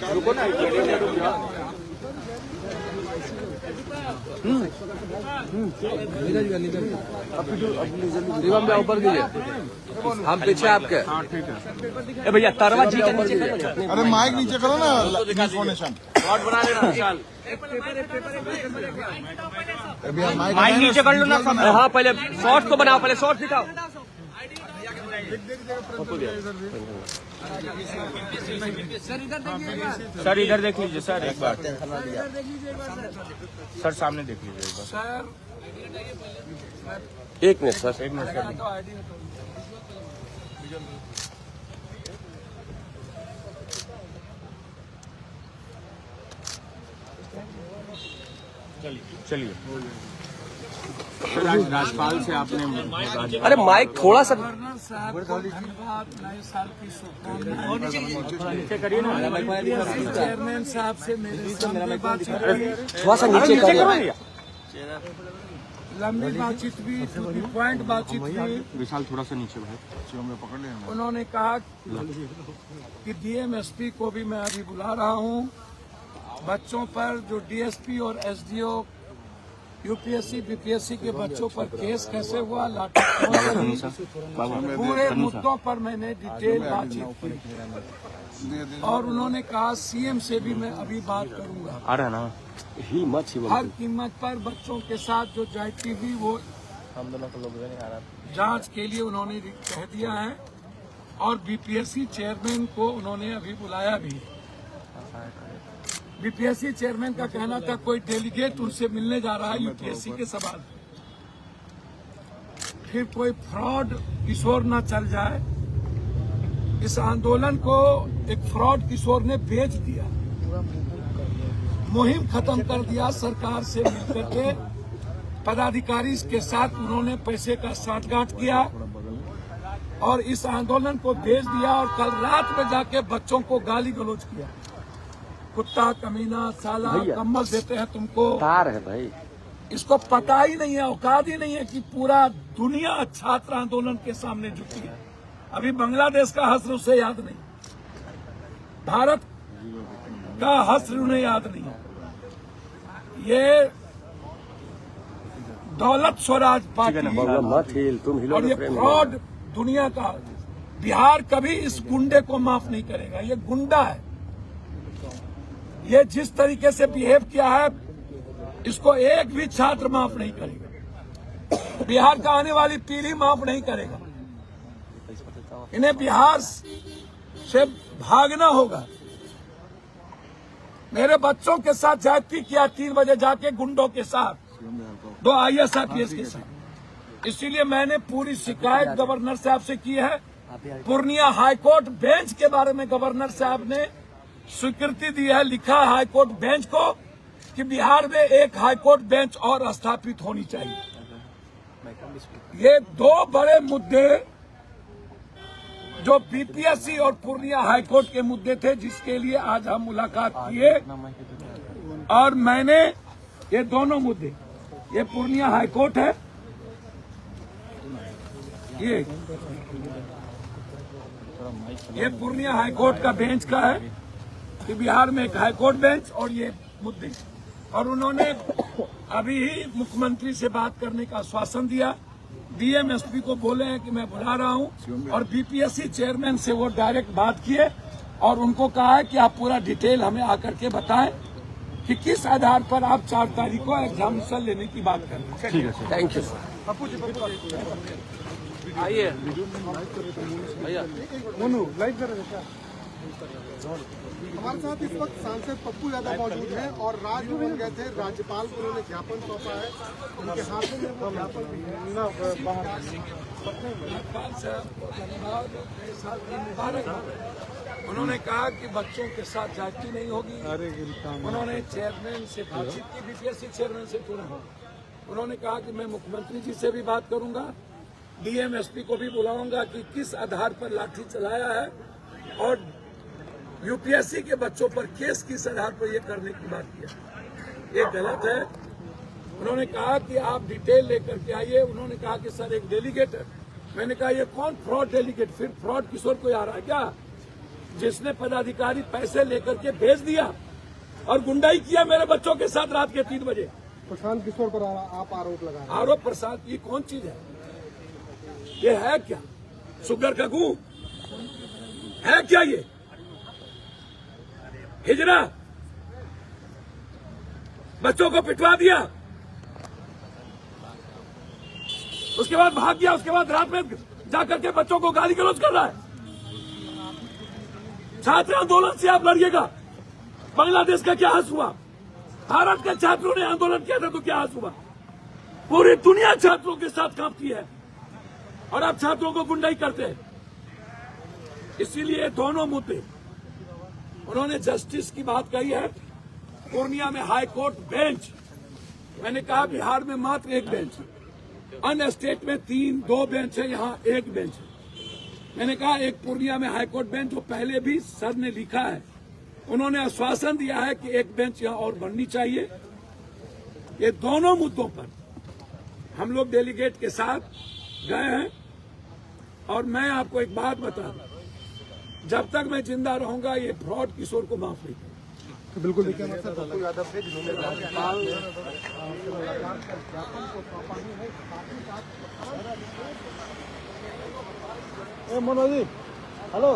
रुको ना, शिवम भैया ऊपर कीजिए, हम पीछे आपके। ए भैया तरवा जी के नीचे करो। अरे माइक नीचे करो ना, इन्फॉर्मेशन शॉट बना लेना विशाल। माइक नीचे कर लो ना। हाँ पहले शॉर्ट तो बनाओ, पहले शॉर्ट दिखाओ। सर इधर देख लीजिए सर एक बार। सर सामने देख लीजिए एक बार। एक मिनट सर, एक मिनट सर। चलिए सर, आज राज्यपाल से आपने। अरे माइक थोड़ा सा गवर्नर साहब को धन्यवाद, नए साल की शुभकामनाएं। नीचे करिए ना, चेयरमैन साहब से मेरे सामने बातचीत हुई, थोड़ा सा नीचे करिए। लंबी बातचीत हुई, टू द पॉइंट बातचीत हुई। विशाल थोड़ा सा नीचे भाई। पकड़ लिया। उन्होंने कहा कि डीएम-एसपी को भी मैं अभी बुला रहा हूं। बच्चों पर जो डीएसपी और एसडीओ यूपीएससी बीपीएससी के बच्चों पर केस कैसे हुआ, पूरे मुद्दों पर मैंने डिटेल बातचीत की। और उन्होंने कहा सीएम से भी मैं अभी बात करूंगा। आ रहा ना ही मत ही हर कीमत पर बच्चों के साथ जो जायती हुई वो हम दोनों को लोग नहीं आ रहा। जांच के लिए उन्होंने कह दिया है। और बीपीएससी चेयरमैन को उन्होंने अभी बुलाया भी। बीपीएससी चेयरमैन का कहना था कोई डेलीगेट उनसे मिलने जा रहा है यूपीएससी के सवाल। फिर कोई फ्रॉड किशोर न चल जाए। इस आंदोलन को एक फ्रॉड किशोर ने बेच दिया, मुहिम खत्म कर दिया। सरकार से मिलकर के पदाधिकारी के साथ उन्होंने पैसे का साठगांठ किया और इस आंदोलन को बेच दिया। और कल रात में जाके बच्चों को गाली गलौज किया, कुत्ता, कमीना, साला, कम्बल देते हैं तुमको। तार है भाई, इसको पता ही नहीं है, औकात ही नहीं है कि पूरा दुनिया छात्र आंदोलन के सामने झुकी है। अभी बांग्लादेश का हश्र उसे याद नहीं, भारत का हश्र उन्हें याद नहीं। ये दौलत स्वराज पार्टी और ये फ्रॉड दुनिया का, बिहार कभी इस गुंडे को माफ नहीं करेगा। ये गुंडा है। ये जिस तरीके से बिहेव किया है, इसको एक भी छात्र माफ नहीं करेगा। बिहार का आने वाली पीढ़ी माफ नहीं करेगा। इन्हें बिहार से भागना होगा। मेरे बच्चों के साथ ज्यादती किया 3 बजे जाके गुंडों के साथ, 2 IAS IPS के साथ। इसीलिए मैंने पूरी शिकायत गवर्नर साहब से की है। पूर्णिया हाईकोर्ट बेंच के बारे में गवर्नर साहब ने स्वीकृति दी है, लिखा हाईकोर्ट बेंच को कि बिहार में एक हाईकोर्ट बेंच और स्थापित होनी चाहिए। ये 2 बड़े मुद्दे जो बीपीएससी और पूर्णिया हाईकोर्ट के मुद्दे थे, जिसके लिए आज हम मुलाकात किए। और मैंने ये दोनों मुद्दे, ये पूर्णिया हाईकोर्ट है, ये पूर्णिया हाईकोर्ट का बेंच का है कि बिहार में एक हाईकोर्ट बेंच और ये मुद्दे। और उन्होंने अभी ही मुख्यमंत्री से बात करने का आश्वासन दिया। डीएम-एसपी को बोले हैं कि मैं बुला रहा हूं। और बीपीएससी चेयरमैन से वो डायरेक्ट बात किए और उनको कहा है कि आप पूरा डिटेल हमें आकर के बताएं कि किस आधार पर आप 4 तारीख को एग्जामिनेशन लेने की बात कर रहे हैं। ठीक है, थैंक यू। आइए भैया, हमारे साथ इस वक्त सांसद पप्पू यादव मौजूद हैं और राजभवन गए थे। राज्यपाल को उन्होंने ज्ञापन सौंपा है, उनके हाथों में वो ज्ञापन उन्होंने कहा कि बच्चों के साथ जाति नहीं होगी। उन्होंने चेयरमैन से बातचीत की, बीपीएससी चेयरमैन से उन्होंने कहा कि मैं मुख्यमंत्री जी से भी बात करूंगा, डीएम-एसपी को भी बुलाऊंगा कि किस आधार पर लाठी चलाया है और यूपीएससी के बच्चों पर केस किस आधार पर ये करने की बात किया। ये गलत है। उन्होंने कहा कि आप डिटेल लेकर के आइए। उन्होंने कहा कि सर एक डेलीगेट है। मैंने कहा ये कौन फ्रॉड डेलीगेट, फिर फ्रॉड किशोर कोई आ रहा है क्या? जिसने पदाधिकारी पैसे लेकर के भेज दिया और गुंडाई किया मेरे बच्चों के साथ रात के 3 बजे। प्रशांत किशोर पर आप आरोप लगा रहे हैं। आरोप प्रसाद ये कौन चीज है? ये है क्या शुगर का गू है क्या? ये हिजरा बच्चों को पिटवा दिया, उसके बाद भाग गया, उसके बाद रात में जाकर के बच्चों को गाली गलौज कर रहा है। छात्र आंदोलन से आप लड़िएगा, बांग्लादेश का क्या हाल हुआ? भारत के छात्रों ने आंदोलन किया था तो क्या हाल हुआ? पूरी दुनिया छात्रों के साथ कांपती है और आप छात्रों को गुंडाई करते हैं। इसीलिए दोनों मुद्दे उन्होंने जस्टिस की बात कही है। पूर्णिया में हाई कोर्ट बेंच, मैंने कहा बिहार में मात्र 1 बेंच, अन्य स्टेट में 2 बेंच है, यहाँ 1 बेंच है। मैंने कहा एक पूर्णिया में हाई कोर्ट बेंच, जो पहले भी सर ने लिखा है, उन्होंने आश्वासन दिया है कि 1 बेंच यहाँ और बननी चाहिए। ये दोनों मुद्दों पर हम लोग डेलीगेट के साथ गए हैं और मैं आपको एक बात बता दूं, जब तक मैं जिंदा रहूंगा ये फ्रॉड किशोर को माफ नहीं करूंगा। तो बिल्कुल देखिए हमारे साथ पप्पू यादव थे जिन्होंने राज्यपाल से मुलाकात कर ज्ञापन को सौंपा है। साथ ही साथ मनोज जी हेलो